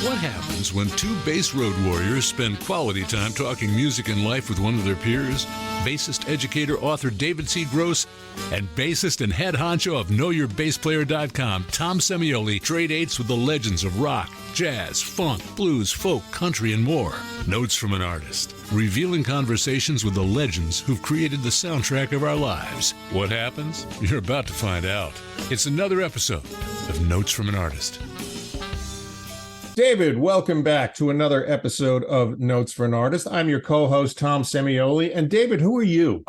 What happens when two bass road warriors spend quality time talking music and life with one of their peers? Bassist, educator, author David C. Gross and bassist and head honcho of KnowYourBassPlayer.com, Tom Semioli, trade dates with the legends of rock, jazz, funk, blues, folk, country, and more. Notes from an Artist, revealing conversations with the legends who've created the soundtrack of our lives. What happens? You're about to find out. It's another episode of Notes from an Artist. David, welcome back to another episode of Notes for an Artist. I'm your co-host, Tom Semioli. And David, who are you?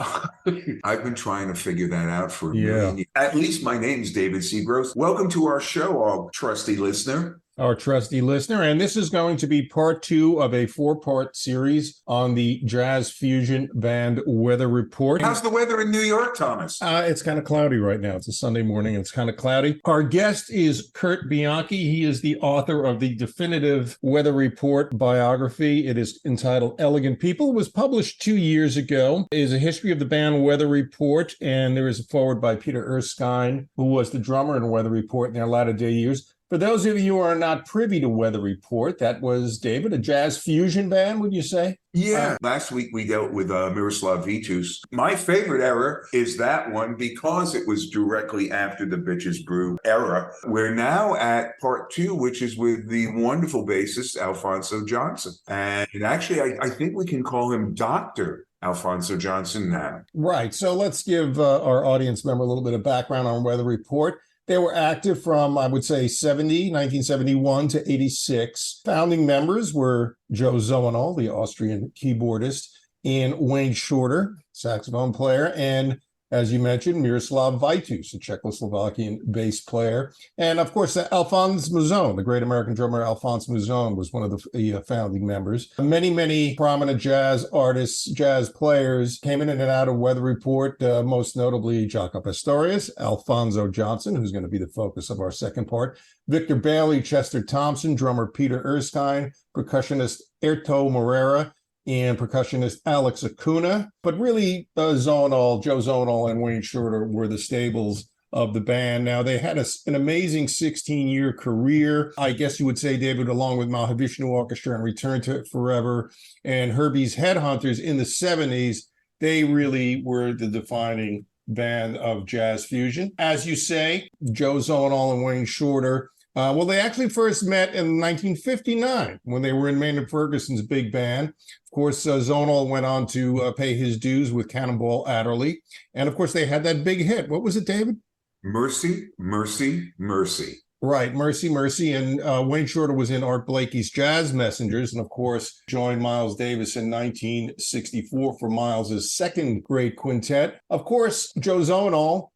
I've been trying to figure that out for a million years. At least my name's David C. Gross. Welcome to our show, our trusty listener. Our trusty listener. And this is going to be part 2 of a 4-part series on the jazz fusion band Weather Report. How's the weather in New York, Thomas? It's kind of cloudy right now. It's a Sunday morning. And it's kind of cloudy. Our guest is Curt Bianchi. He is the author of the definitive Weather Report biography. It is entitled Elegant People. It was published 2 years ago. It is a history of the band Weather Report. And there is a foreword by Peter Erskine, who was the drummer in Weather Report in their latter day years. For those of you who are not privy to Weather Report, that was, David, a jazz fusion band, would you say? Yeah. Last week we dealt with Miroslav Vitus. My favorite era is that one because it was directly after the Bitches Brew era. We're now at part 2, which is with the wonderful bassist, Alphonso Johnson. And actually, I think we can call him Dr. Alphonso Johnson now. Right. So let's give our audience member a little bit of background on Weather Report. They were active from, I would say, 1971 to 86. Founding members were Joe Zawinul, the Austrian keyboardist, and Wayne Shorter, saxophone player, and, as you mentioned, Miroslav Vitus, a Czechoslovakian bass player. And, of course, Alphonse Mouzon, the great American drummer Alphonse Mouzon, was one of the founding members. Many, many prominent jazz artists, jazz players came in and out of Weather Report, most notably Jaco Pastorius, Alphonso Johnson, who's going to be the focus of our second part, Victor Bailey, Chester Thompson, drummer Peter Erskine, percussionist Erto Moreira, and percussionist Alex Acuna. But really, Joe Zawinul, and Wayne Shorter were the staples of the band. Now, they had an amazing 16-year career, I guess you would say, David, along with Mahavishnu Orchestra and Return to It Forever and Herbie's Headhunters in the 70s. They really were the defining band of jazz fusion. As you say, Joe Zawinul and Wayne Shorter, they actually first met in 1959 when they were in Maynard Ferguson's big band. Of course, Zawinul went on to pay his dues with Cannonball Adderley. And of course, they had that big hit. What was it, David? Mercy, Mercy, Mercy. Right, Mercy, Mercy. And Wayne Shorter was in Art Blakey's Jazz Messengers, and of course, joined Miles Davis in 1964 for Miles's second great quintet. Of course, Joe Zawinul,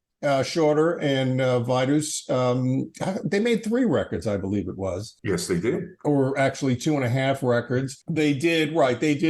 Shorter, and Vitus, they made 3 records, I believe it was. Yes, they did. Or actually 2.5 records. They did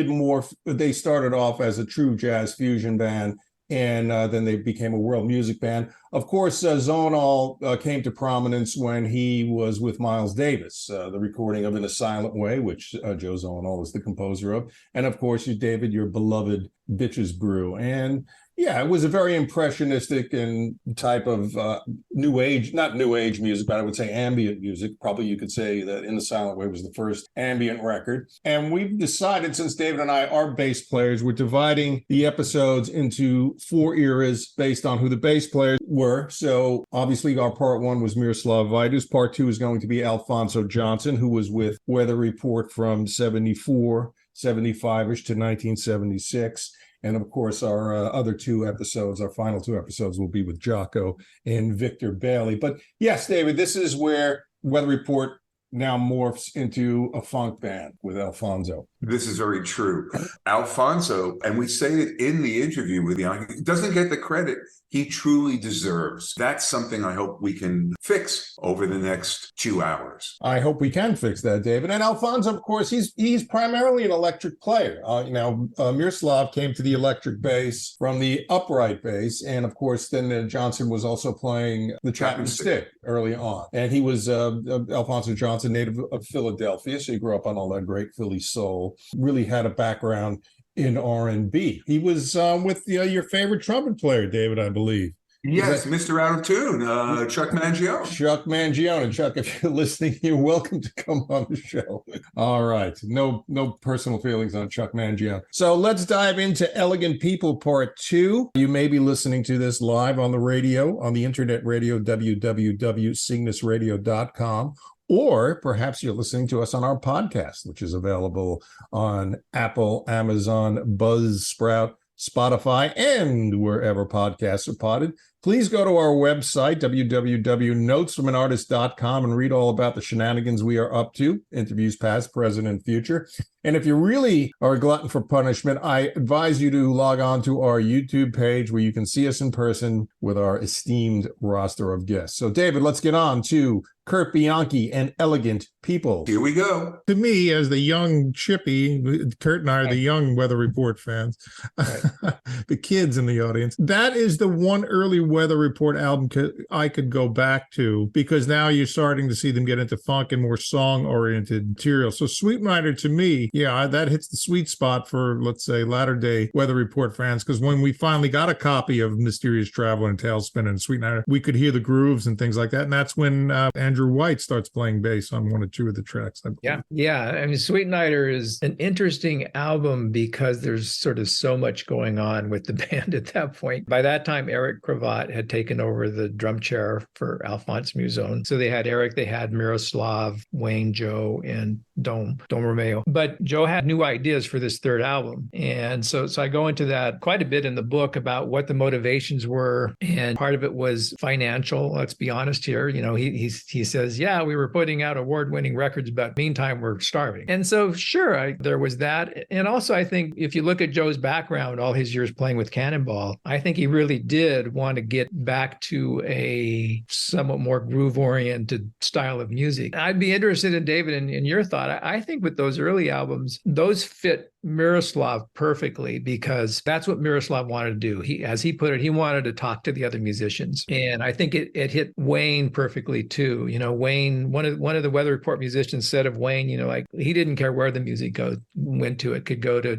more. They started off as a true jazz fusion band, and then they became a world music band. Of course, Zawinul came to prominence when he was with Miles Davis, the recording of In a Silent Way, which Joe Zawinul is the composer of. And of course, David, your beloved Bitches Brew. And yeah, it was a very impressionistic and type of not new age music, but I would say ambient music. Probably you could say that In the Silent Way was the first ambient record. And we've decided, since David and I are bass players, we're dividing the episodes into 4 eras based on who the bass players were. So obviously our part 1 was Miroslav Vitus. Part 2 is going to be Alphonso Johnson, who was with Weather Report from 74, 75-ish to 1976. And of course, our other 2 episodes, our final 2 episodes, will be with Jaco and Victor Bailey. But yes, David, this is where Weather Report now morphs into a funk band with Alphonso. This is very true. Alphonso, and we say it in the interview with Bianchi, doesn't get the credit he truly deserves. That's something I hope we can fix over the next 2 hours. I hope we can fix that, David. And Alphonso, of course, he's primarily an electric player. Miroslav came to the electric bass from the upright bass. And of course, then Johnson was also playing the Chapman stick early on. And he was Alphonso Johnson, native of Philadelphia. So he grew up on all that great Philly soul, really had a background in R&B. He was with your favorite trumpet player, David, I believe. Yes, Mr. Out of Tune, Chuck Mangione. Chuck Mangione. And Chuck, if you're listening, you're welcome to come on the show. All right. No personal feelings on Chuck Mangione. So let's dive into Elegant People Part 2. You may be listening to this live on the radio, on the internet radio, www.cygnusradio.com. Or perhaps you're listening to us on our podcast, which is available on Apple, Amazon, Buzzsprout, Spotify, and wherever podcasts are potted. Please go to our website, www.notesfromanartist.com, and read all about the shenanigans we are up to, interviews past, present, and future. And if you really are a glutton for punishment, I advise you to log on to our YouTube page where you can see us in person with our esteemed roster of guests. So, David, let's get on to Curt Bianchi and Elegant People. Here we go. To me, as the young chippy, Curt and I are the young Weather Report fans, the kids in the audience. That is the one early Weather Report album I could go back to, because now you're starting to see them get into funk and more song-oriented material. So Sweet Rider, to me, yeah, that hits the sweet spot for, let's say, latter-day Weather Report fans, because when we finally got a copy of Mysterious Traveler and Tailspin and Sweet Rider, we could hear the grooves and things like that. And that's when Andrew White starts playing bass on one or two of the tracks. Yeah. I mean, Sweet Nighter is an interesting album because there's sort of so much going on with the band at that point. By that time, Eric Cravat had taken over the drum chair for Alphonse Musone. So they had Eric, they had Miroslav, Wayne, Joe, and Dom Romeo. But Joe had new ideas for this third album. And so I go into that quite a bit in the book about what the motivations were. And part of it was financial. Let's be honest here. You know, he says, yeah, we were putting out award-winning records, but meantime, we're starving. And so, sure, there was that. And also, I think if you look at Joe's background, all his years playing with Cannonball, I think he really did want to get back to a somewhat more groove-oriented style of music. I'd be interested in, David, in your thought. I think with those early albums, those fit Miroslav perfectly, because that's what Miroslav wanted to do. As he put it, he wanted to talk to the other musicians. And I think it hit Wayne perfectly too. You know, Wayne, one of the Weather Report musicians said of Wayne, you know, like he didn't care where the music went to. It could go to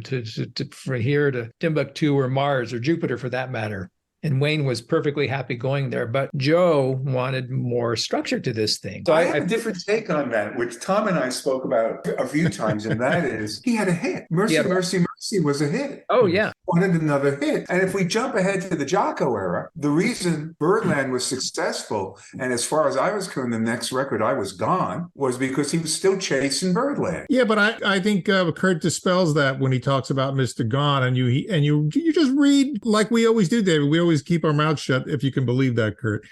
from here to Timbuktu or Mars or Jupiter for that matter. And Wayne was perfectly happy going there. But Joe wanted more structure to this thing. So I have a different take on that, which Tom and I spoke about a few times, and that is he had a hit. Mercy, Mercy, Mercy was a hit. Oh, yeah. Wanted another hit. And if we jump ahead to the Jocko era, the reason Birdland was successful, and as far as I was concerned, the next record, I Was Gone, was because he was still chasing Birdland. Yeah, but I think Curt dispels that when he talks about Mr. Gone, and you just read like we always do, David. We always keep our mouths shut, if you can believe that, Curt.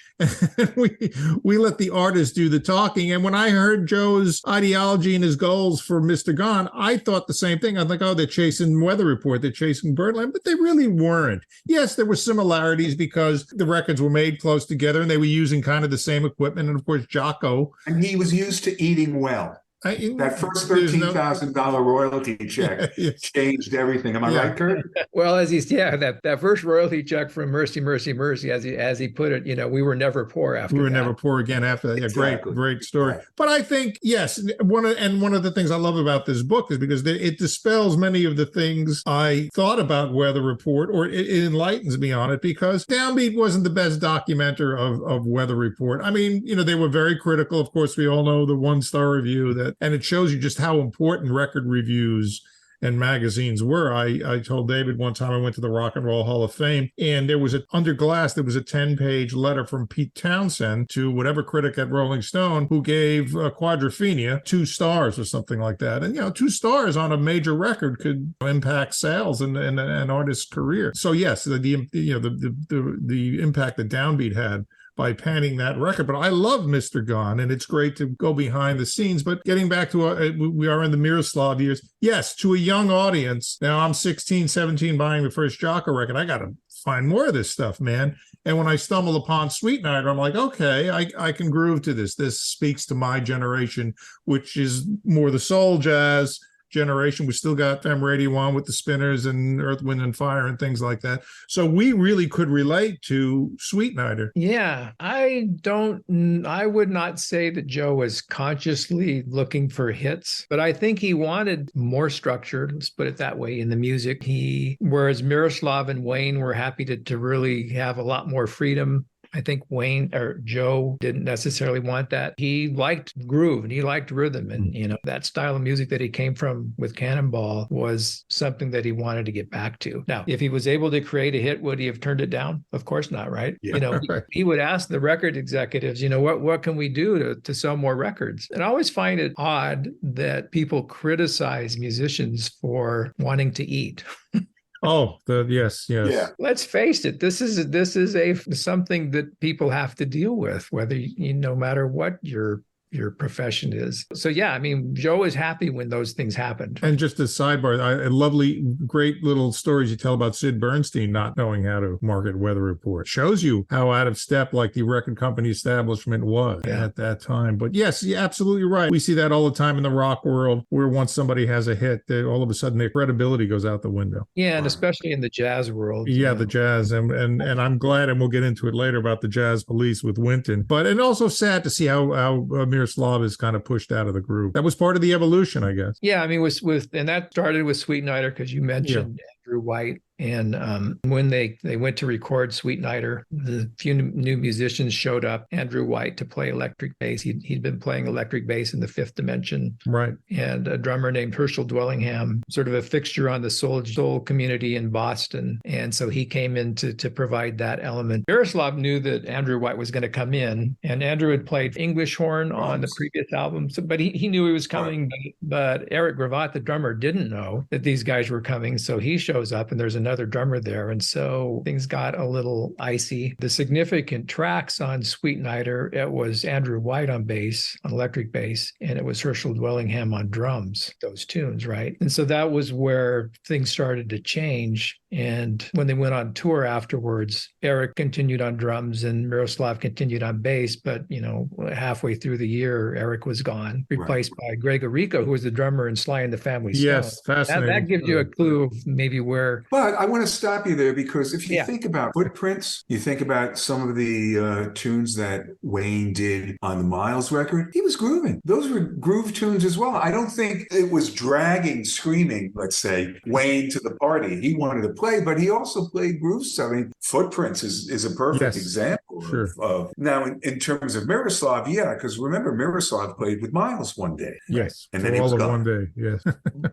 we let the artist do the talking. And when I heard Joe's ideology and his goals for Mr. Gone, I thought the same thing. I was like, oh, they're chasing Weather Report, they're chasing Birdland, but they really weren't. Yes, there were similarities because the records were made close together and they were using kind of the same equipment. And of course, Jocko. And he was used to eating well. That first $13,000 royalty check changed everything. Am I right, Curt? Well, that first royalty check from Mercy, Mercy, Mercy, as he put it, you know, we were never poor after that. We were never poor again after that. Yeah, exactly. Great story. Right. But I think, yes, one of the things I love about this book is because it dispels many of the things I thought about Weather Report, or it enlightens me on it, because Downbeat wasn't the best documenter of Weather Report. I mean, you know, they were very critical. Of course, we all know the one-star review and it shows you just how important record reviews and magazines were. I told David one time I went to the Rock and Roll Hall of Fame, and there was under glass, there was a 10-page letter from Pete Townsend to whatever critic at Rolling Stone who gave Quadrophenia 2 stars or something like that. And, you know, 2 stars on a major record could impact sales and an artist's career. So yes, the impact that Downbeat had by panning that record. But I love Mr. Gone, and it's great to go behind the scenes. But getting back to we are in the Miroslav years. Yes, to a young audience. Now I'm 16, 17 buying the first Jocko record. I got to find more of this stuff, man. And when I stumble upon Sweet Nighter, I'm like, okay, I can groove to this. This speaks to my generation, which is more the soul jazz generation. We still got Fem Radio on with the Spinners and Earth, Wind and Fire and things like that. So we really could relate to Sweetnighter. Yeah, I would not say that Joe was consciously looking for hits, but I think he wanted more structure, let's put it that way, in the music. Whereas Miroslav and Wayne were happy to really have a lot more freedom. I think Joe didn't necessarily want that. He liked groove and he liked rhythm. And, that style of music that he came from with Cannonball was something that he wanted to get back to. Now, if he was able to create a hit, would he have turned it down? Of course not, right? Yeah, he would ask the record executives, what can we do to sell more records? And I always find it odd that people criticize musicians for wanting to eat. Oh, yes. Yeah. Let's face it. This is something that people have to deal with, whether no matter what your profession is. So yeah, I mean, Joe is happy when those things happened. And just a sidebar, lovely, great little stories you tell about Sid Bernstein not knowing how to market Weather Report. Shows you how out of step like the record company establishment was at that time. But yes, you're absolutely right. We see that all the time in the rock world, where once somebody has a hit, all of a sudden their credibility goes out the window. Yeah, and especially in the jazz world. Yeah, the jazz, and I'm glad, and we'll get into it later about the Jazz Police with Wynton. But and also sad to see how Miroslav is kind of pushed out of the group. That was part of the evolution, I guess. Yeah, I mean, and that started with Sweetnighter, because you mentioned Andrew White. And when they went to record Sweetnighter, the few new musicians showed up. Andrew White to play electric bass. He'd been playing electric bass in the Fifth Dimension. Right. And a drummer named Herschel Dwellingham, sort of a fixture on the soul community in Boston. And so he came in to provide that element. Miroslav knew that Andrew White was going to come in, and Andrew had played English horn on the previous album. So, but he knew he was coming, but Eric Gravatt, the drummer, didn't know that these guys were coming. So he shows up, and there's another drummer there. And so things got a little icy. The significant tracks on Sweetnighter, it was Andrew White on bass, on electric bass, and it was Herschel Dwellingham on drums, those tunes, right? And so that was where things started to change. And when they went on tour afterwards, Eric continued on drums and Miroslav continued on bass. But, halfway through the year, Eric was gone, replaced by Greg Arico, who was the drummer in Sly and the Family Stone. Yes, fascinating. That gives you a clue of maybe where. But I want to stop you there, because if you think about Footprints, you think about some of the tunes that Wayne did on the Miles record, he was grooving. Those were groove tunes as well. I don't think it was dragging, screaming, let's say, Wayne to the party. He wanted to play, but he also played groove stuff. I mean, Footprints is a perfect example of now in terms of Miroslav, because remember, Miroslav played with Miles one day. Yes. And then he was gone. One day, yes.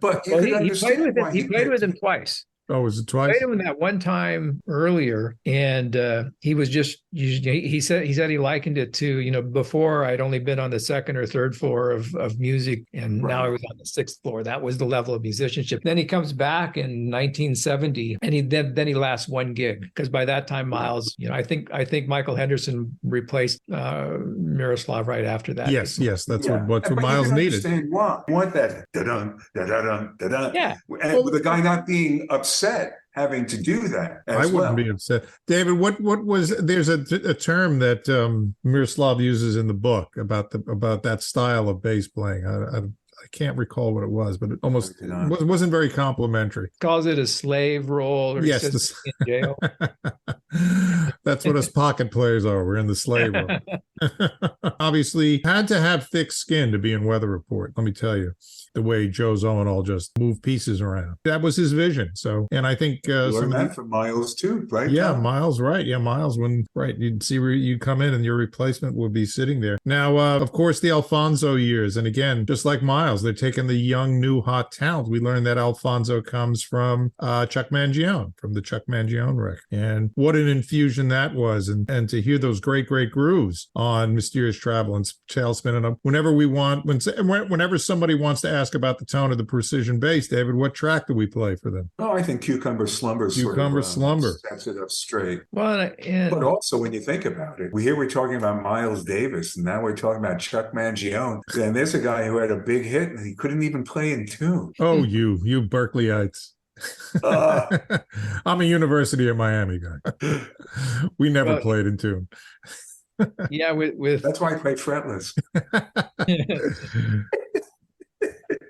But you he played with him twice. Oh, was it twice? I played him that one time earlier, and he was just, he said he likened it to, before I'd only been on the second or third floor of music, and now I was on the sixth floor. That was the level of musicianship. Then he comes back in 1970, and then he lasts one gig, because by that time, Miles, I think Michael Henderson replaced Miroslav right after that. Yes, that's what Miles needed. Why? You want that da-dun, da-dun, da-dun. Yeah. And with the guy not being upset having to do that. I wouldn't be upset. David, what was there's a term that Miroslav uses in the book about that style of bass playing. I can't recall what it was, but it almost wasn't very complimentary. Calls it a slave role. Or yes, in jail. That's what us pocket players are. We're in the slave role. Obviously, had to have thick skin to be in Weather Report. Let me tell you, the way Joe Zawinul just moved pieces around. That was his vision. So, and I think you learned that from Miles too, right? Yeah, Tom? Miles, right? Yeah, Miles. You'd see where you come in and your replacement would be sitting there. Now, of course, the Alphonso years, and again, just like Miles, they're taking the young, new, hot talent. We learned that Alphonso comes from Chuck Mangione, from the Chuck Mangione record, and what an infusion that was, and to hear those great grooves on Mysterious Travel and Tailspin. And whenever somebody wants to ask about the tone of the precision bass, David, what track do we play for them? Oh, I think Cucumber Slumber Slumber sets it up straight. Well, but also when you think about it, we're talking about Miles Davis, and now we're talking about Chuck Mangione, and there's a guy who had a big hit and he couldn't even play in tune. Oh, you Berkeleyites. I'm a University of Miami guy. We never played in tune. Yeah, with that's why I play fretless.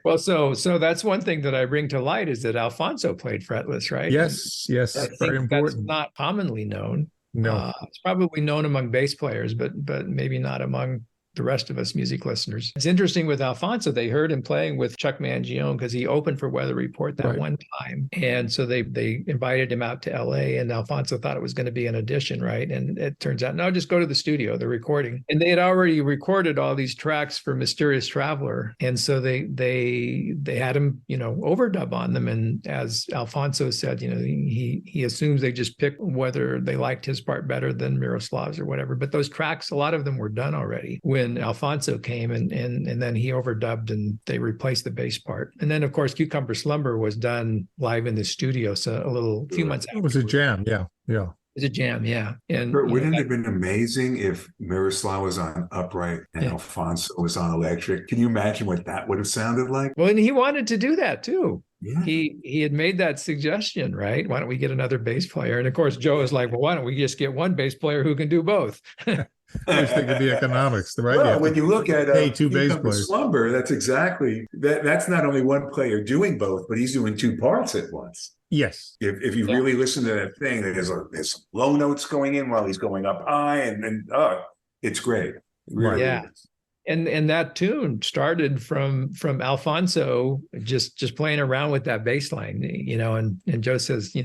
Well, so that's one thing that I bring to light is that Alphonso played fretless, right? Yes, yes, I very think that's important. not commonly known. No. It's probably known among bass players, but maybe not among the rest of us music listeners. It's interesting with Alphonso, they heard him playing with Chuck Mangione because he opened for Weather Report that one time. And so they invited him out to LA, and Alphonso thought it was going to be an audition, right? And it turns out, no, just go to the studio, the recording. And they had already recorded all these tracks for Mysterious Traveler. And so they had him, overdub on them. And as Alphonso said, he assumes they just picked whether they liked his part better than Miroslav's or whatever. But those tracks, a lot of them were done already when Alphonso came, and then he overdubbed and they replaced the bass part. And then of course Cucumber Slumber was done live in the studio, so a few months after. It was a jam, yeah. It was a jam, yeah. And wouldn't it have been amazing if Miroslav was on upright and Alphonso was on electric? Can you imagine what that would have sounded like? Well, and he wanted to do that too. Yeah. He had made that suggestion, right? Why don't we get another bass player? And of course, Joe was like, well, why don't we just get one bass player who can do both? I was thinking the economics, right? Well, when you look at two bass players. Slumber, that's exactly that. That's not only one player doing both, but he's doing two parts at once. Yes. If you really listen to that thing, there's some low notes going in while he's going up high, and it's great. It really is. And that tune started from Alphonso just playing around with that bass line, and Joe says,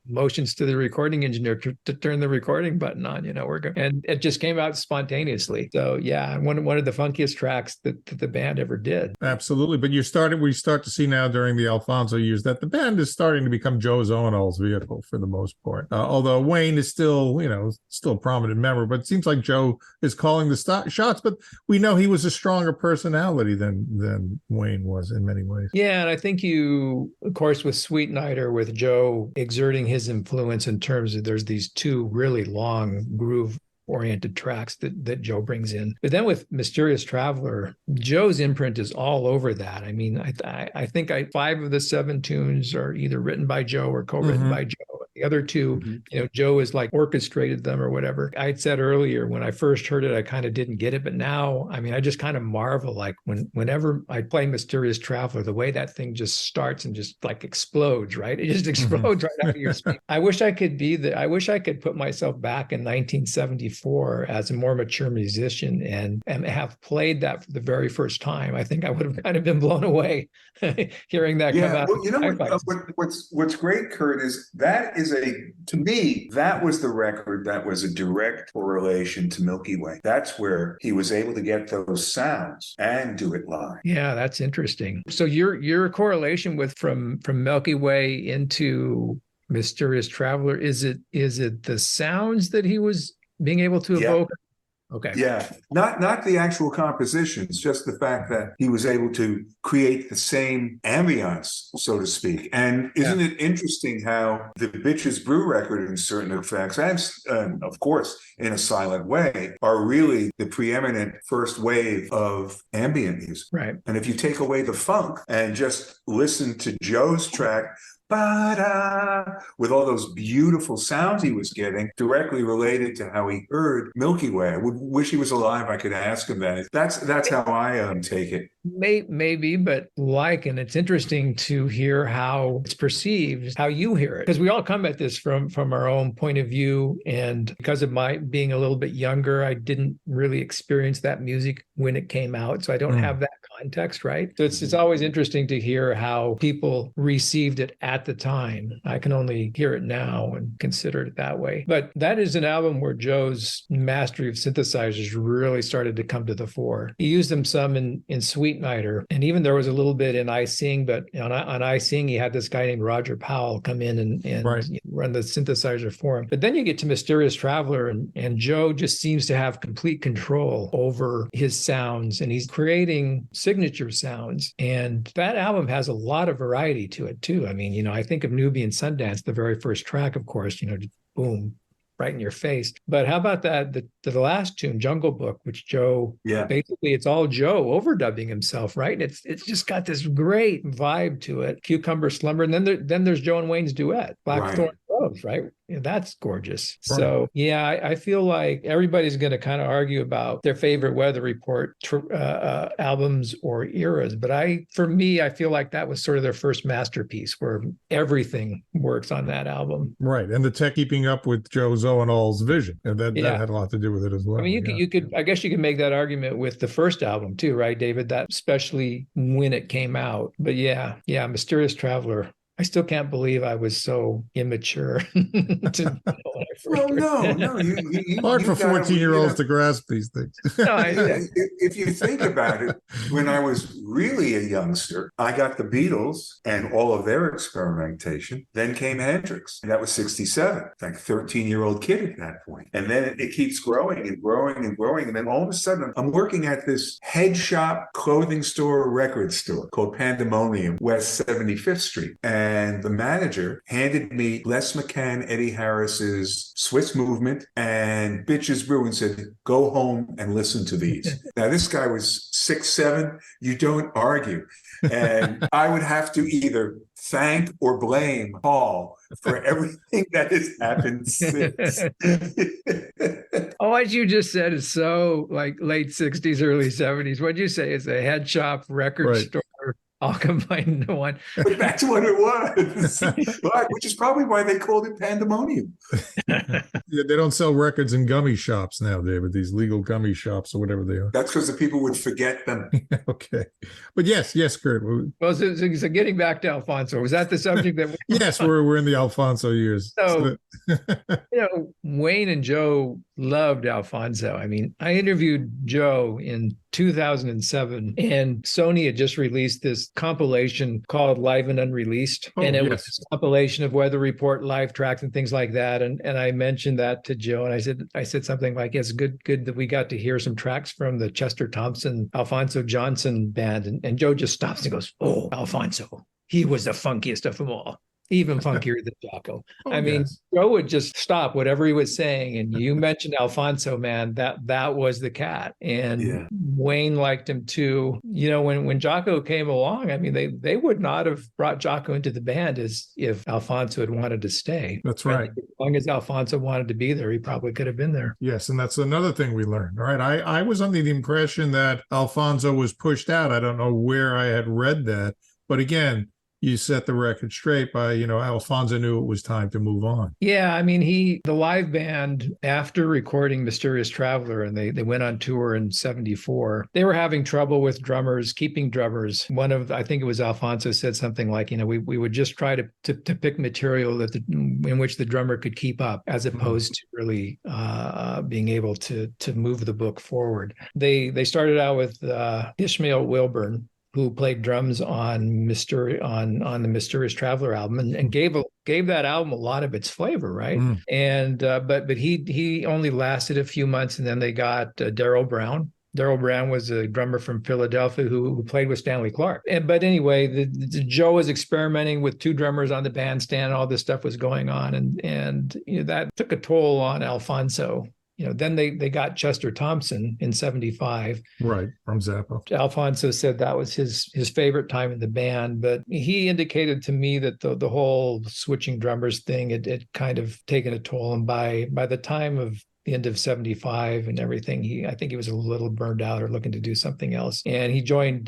motions to the recording engineer to turn the recording button on, we're going, and it just came out spontaneously. So yeah, one of the funkiest tracks that the band ever did. Absolutely. But we start to see now during the Alphonso years that the band is starting to become Joe Zawinul's vehicle for the most part. Although Wayne is still a prominent member, but it seems like Joe is calling the shots, but we know he was a stronger personality than Wayne was in many ways. Yeah. And I think of course, with Sweet Nighter, with Joe exerting his influence in terms of there's these two really long groove oriented tracks that Joe brings in. But then with Mysterious Traveler, Joe's imprint is all over that. I mean, I think 5 of the 7 tunes are either written by Joe or co-written by Joe. The other 2, Joe is like orchestrated them or whatever. I'd said earlier when I first heard it, I kind of didn't get it, but now, I mean, I just kind of marvel, like whenever I play Mysterious Traveler, the way that thing just starts and just like explodes, right? It just explodes right out of your speaker. I wish I could put myself back in 1974 as a more mature musician and have played that for the very first time. I think I would have kind of been blown away hearing that come out. Well, what's great, Curt, is to me, that was the record that was a direct correlation to Milky Way. That's where he was able to get those sounds and do it live. Yeah, that's interesting. So your correlation with from Milky Way into Mysterious Traveler, is it the sounds that he was being able to evoke? Okay. Yeah, not the actual compositions, just the fact that he was able to create the same ambience, so to speak. And isn't it interesting how the Bitches Brew record, in certain effects, and of course, in a silent way, are really the preeminent first wave of ambient music. Right. And if you take away the funk and just listen to Joe's track, ba-da, with all those beautiful sounds he was getting, directly related to how he heard Milky Way. I would wish he was alive. I could ask him that. That's how I take it. Maybe, but and it's interesting to hear how it's perceived, how you hear it, because we all come at this from our own point of view. And because of my being a little bit younger, I didn't really experience that music when it came out, so I don't have that context, right? So it's always interesting to hear how people received it at the time. I can only hear it now and consider it that way. But that is an album where Joe's mastery of synthesizers really started to come to the fore. He used them some in Sweet Nighter, and even there was a little bit in I Sing, but on I Sing, he had this guy named Roger Powell come in and run the synthesizer for him. But then you get to Mysterious Traveler, and Joe just seems to have complete control over his sounds, and he's creating signature sounds. And that album has a lot of variety to it too. I mean, I think of Nubian Sundance, the very first track, of course, boom, right in your face. But how about the last tune, Jungle Book, which Joe, basically it's all Joe overdubbing himself, right? It's just got this great vibe to it. Cucumber Slumber, and then there's Joe and Wayne's duet, Blackthorn Rose, right? Yeah, that's gorgeous. Right. So yeah, I feel like everybody's going to kind of argue about their favorite Weather Report albums or eras, but for me, I feel like that was sort of their first masterpiece, where everything works on that album. Right, and the tech keeping up with Joe Zawinul's vision, and that had a lot to do with it as well. I mean, you could, I guess you could make that argument with the first album too, right, David? That especially when it came out. But yeah, Mysterious Traveler. I still can't believe I was so immature. No. Hard for 14-year-olds to grasp these things. If you think about it, when I was really a youngster, I got the Beatles and all of their experimentation. Then came Hendrix. And that was 67, like 13-year-old kid at that point. And then it keeps growing and growing and growing. And then all of a sudden, I'm working at this head shop, clothing store, record store called Pandemonium, West 75th Street. And the manager handed me Les McCann, Eddie Harris's Swiss Movement and Bitches Brew and said, go home and listen to these. Now, this guy was 6'7". You don't argue. And I would have to either thank or blame Paul for everything that has happened since. What you just said is so like late 60s, early 70s. What'd you say? It's a head shop record store. All combined into one. But back to what it was, which is probably why they called it Pandemonium. Yeah, they don't sell records in gummy shops now, David, these legal gummy shops or whatever they are. That's because the people would forget them. Okay. But yes, Kurt. Well, so getting back to Alphonso, was that the subject that Yes, we're in the Alphonso years. So, Wayne and Joe loved Alphonso. I mean, I interviewed Joe in 2007, and Sony had just released this compilation called Live and Unreleased. And it was a compilation of Weather Report live tracks and things like that. And I mentioned that to Joe, and I said something like, it's good that we got to hear some tracks from the Chester Thompson, Alphonso Johnson band. And Joe just stops and goes, oh, Alphonso, he was the funkiest of them all. Even funkier than Jaco. Joe would just stop whatever he was saying. And you mentioned Alphonso, man, that was the cat. And Wayne liked him too. When Jaco came along, I mean, they would not have brought Jaco into the band if Alphonso had wanted to stay. That's right. As long as Alphonso wanted to be there, he probably could have been there. Yes, and that's another thing we learned. All right. I was under the impression that Alphonso was pushed out. I don't know where I had read that. But again, you set the record straight by, Alphonso knew it was time to move on. Yeah, I mean, the live band, after recording Mysterious Traveler, and they went on tour in 74, they were having trouble with keeping drummers. I think it was Alphonso said something like, we would just try to pick material in which the drummer could keep up, as opposed to really being able to move the book forward. They started out with Ishmael Wilburn, who played drums on the Mysterious Traveler album, and gave that album a lot of its flavor, right? And but he only lasted a few months, and then they got Darryl Brown. Darryl Brown was a drummer from Philadelphia who played with Stanley Clarke. But anyway, Joe was experimenting with two drummers on the bandstand. All this stuff was going on, and that took a toll on Alphonso. Then they got Chester Thompson in 75. Right, from Zappa. Alphonso said that was his favorite time in the band, but he indicated to me that the whole switching drummers thing had kind of taken a toll. And by the time of the end of 75 and everything, I think he was a little burned out or looking to do something else. And he joined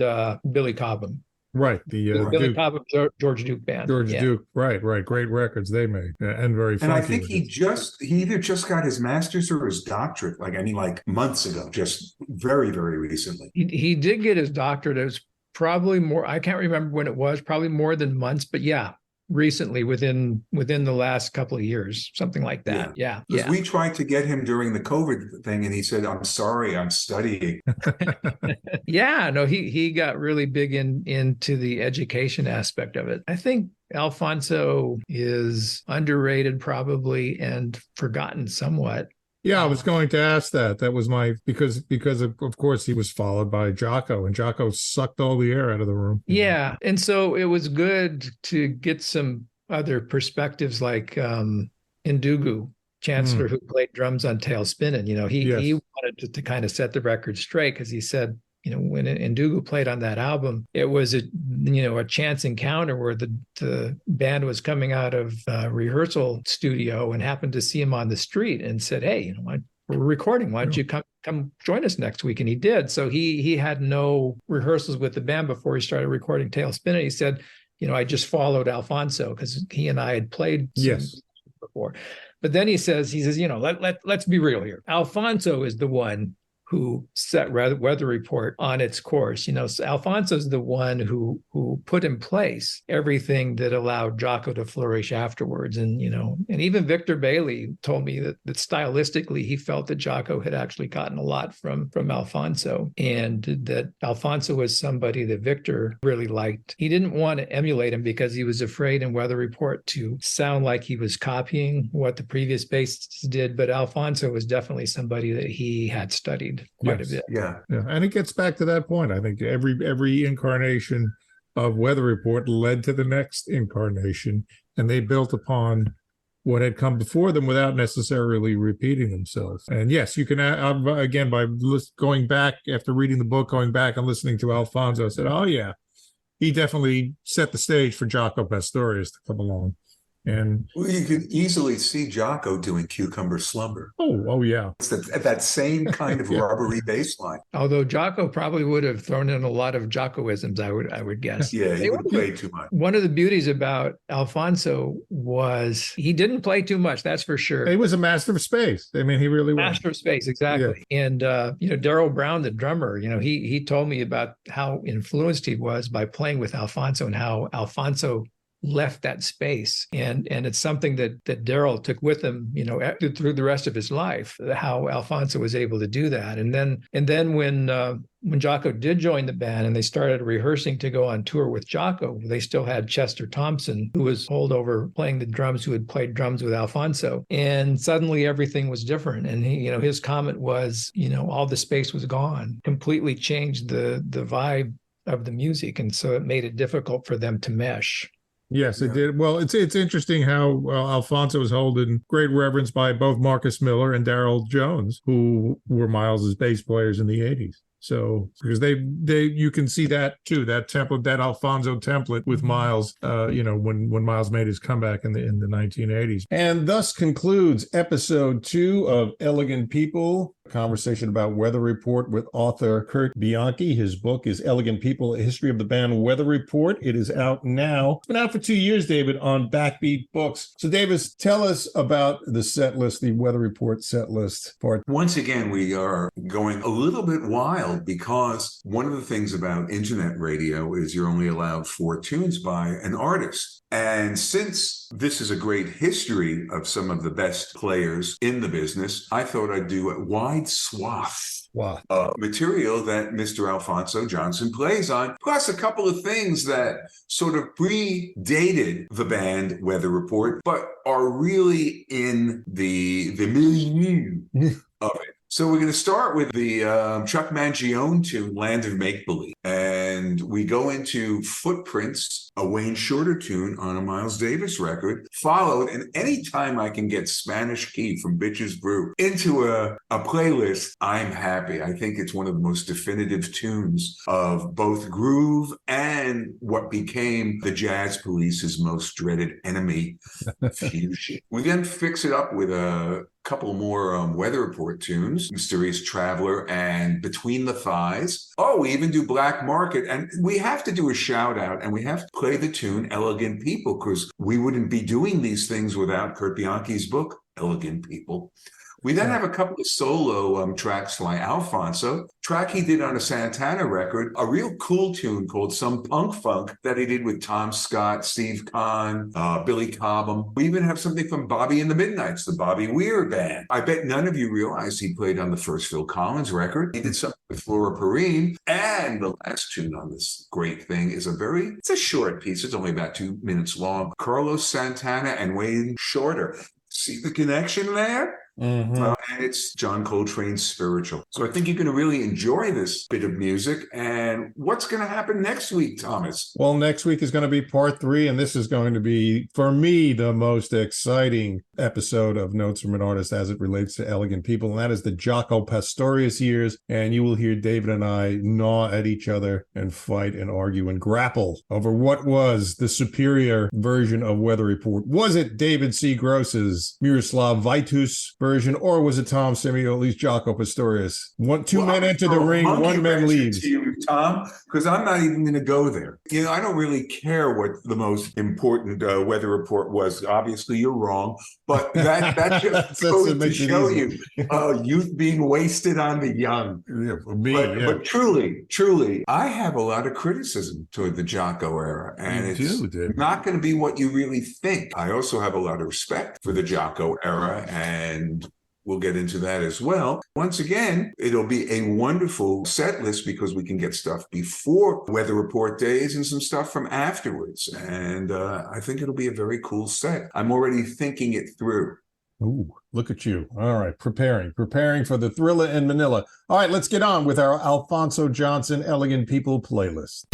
Billy Cobham. Right, the Billy Cobham, George Duke band. Duke, right. Great records they made, and very funky. And I think he either just got his master's or his doctorate, like months ago, just very, very recently. He did get his doctorate. It was probably more, I can't remember when it was, probably more than months, but recently, within the last couple of years, something like that. Yeah. Because we tried to get him during the COVID thing, and he said, "I'm sorry, I'm studying." He got really big into the education aspect of it. I think Alphonso is underrated probably and forgotten somewhat. Yeah, I was going to ask that. That was because of course he was followed by Jaco, and Jaco sucked all the air out of the room. Yeah, and so it was good to get some other perspectives, like Ndugu Chancellor, who played drums on Tail Spinnin'. He wanted to kind of set the record straight, because he said, when Ndugu played on that album, it was a chance encounter where the band was coming out of rehearsal studio and happened to see him on the street and said, "Hey, we're recording. Why don't you come join us next week?" And he did. So he had no rehearsals with the band before he started recording Tailspin. And he said, I just followed Alphonso because he and I had played before. But then he says, let's be real here. Alphonso is the one who set Weather Report on its course. So Alphonso's the one who put in place everything that allowed Jaco to flourish afterwards. And, and even Victor Bailey told me that stylistically, he felt that Jaco had actually gotten a lot from Alphonso, and that Alphonso was somebody that Victor really liked. He didn't want to emulate him because he was afraid in Weather Report to sound like he was copying what the previous bassists did. But Alphonso was definitely somebody that he had studied quite a bit. Yeah. And it gets back to that point. I think every incarnation of Weather Report led to the next incarnation, and they built upon what had come before them without necessarily repeating themselves. And yes, you can, again, by going back after reading the book, going back and listening to Alphonso, I said, oh yeah, he definitely set the stage for Jaco Pastorius to come along. And you could easily see Jaco doing Cucumber Slumber. Oh yeah. It's that same kind of rubbery bass line. Although Jaco probably would have thrown in a lot of Jacoisms, I would guess. Yeah, he would have played too much. One of the beauties about Alphonso was he didn't play too much, that's for sure. He was a master of space. I mean, he really was. Master of space, exactly. Yeah. And, Daryl Brown, the drummer, he told me about how influenced he was by playing with Alphonso and how Alphonso left that space, and it's something that Daryl took with him, through the rest of his life. How Alphonso was able to do that, and then when Jaco did join the band and they started rehearsing to go on tour with Jaco, they still had Chester Thompson, who was holdover playing the drums, who had played drums with Alphonso, and suddenly everything was different. And he, his comment was, all the space was gone, completely changed the vibe of the music, and so it made it difficult for them to mesh. Yes, it did. Well, it's interesting how Alphonso was held in great reverence by both Marcus Miller and Darryl Jones, who were Miles's bass players in the 80s. So because they you can see that too, that template, that Alphonso template with Miles, when Miles made his comeback in the 1980s. And thus concludes episode 2 of Elegant People, a conversation about Weather Report with author Curt Bianchi. His book is Elegant People, A History of the Band Weather Report. It is out now. It's been out for 2 years, David, on Backbeat Books. So, Davis, tell us about the set list, the Weather Report set list part. Once again, we are going a little bit wild because one of the things about internet radio is you're only allowed 4 tunes by an artist. And since this is a great history of some of the best players in the business, I thought I'd do a wide swath material that Mr. Alphonso Johnson plays on, plus a couple of things that sort of predated the band Weather Report, but are really in the milieu of it. So we're going to start with the Chuck Mangione tune, Land of Make-Believe. And we go into Footprints, a Wayne Shorter tune on a Miles Davis record, followed, and anytime I can get Spanish Key from Bitches Brew into a playlist, I'm happy. I think it's one of the most definitive tunes of both groove and what became the Jazz Police's most dreaded enemy, fusion. We then fix it up with a couple more Weather Report tunes, Mysterious Traveler and Between the Thighs. Oh, we even do Black Market. And we have to do a shout out, and we have to play the tune Elegant People, because we wouldn't be doing these things without Curt Bianchi's book, Elegant People. We then have a couple of solo tracks by Alphonso. Track he did on a Santana record, a real cool tune called Some Punk Funk that he did with Tom Scott, Steve Kahn, Billy Cobham. We even have something from Bobby and the Midnights, the Bobby Weir Band. I bet none of you realize he played on the first Phil Collins record. He did something with Flora Perrine. And the last tune on this great thing is it's a short piece. It's only about 2 minutes long. Carlos Santana and Wayne Shorter. See the connection there? Mm-hmm. and it's John Coltrane's Spiritual. So I think you're going to really enjoy this bit of music. And what's going to happen next week, Thomas? Well, next week is going to be part 3, and this is going to be, for me, the most exciting episode of Notes from an Artist as it relates to Elegant People, and that is the Jaco Pastorius years. And you will hear David and I gnaw at each other and fight and argue and grapple over what was the superior version of Weather Report. Was it David C. Gross's Miroslav Vitus version, or was it Tom Semioli's Jaco Pastorius? Two men enter the ring, one man leaves. To you, Tom, because I'm not even going to go there. You know, I don't really care what the most important weather report was. Obviously, you're wrong, but that just goes to show you youth being wasted on the young. Yeah, for me, but truly, I have a lot of criticism toward the Jaco era, and it's not going to be what you really think. I also have a lot of respect for the Jaco era, and we'll get into that as well. Once again, it'll be a wonderful set list because we can get stuff before Weather Report days and some stuff from afterwards. And I think it'll be a very cool set. I'm already thinking it through. Ooh, look at you. All right, preparing for the Thriller in Manila. All right, let's get on with our Alphonso Johnson Elegant People playlist.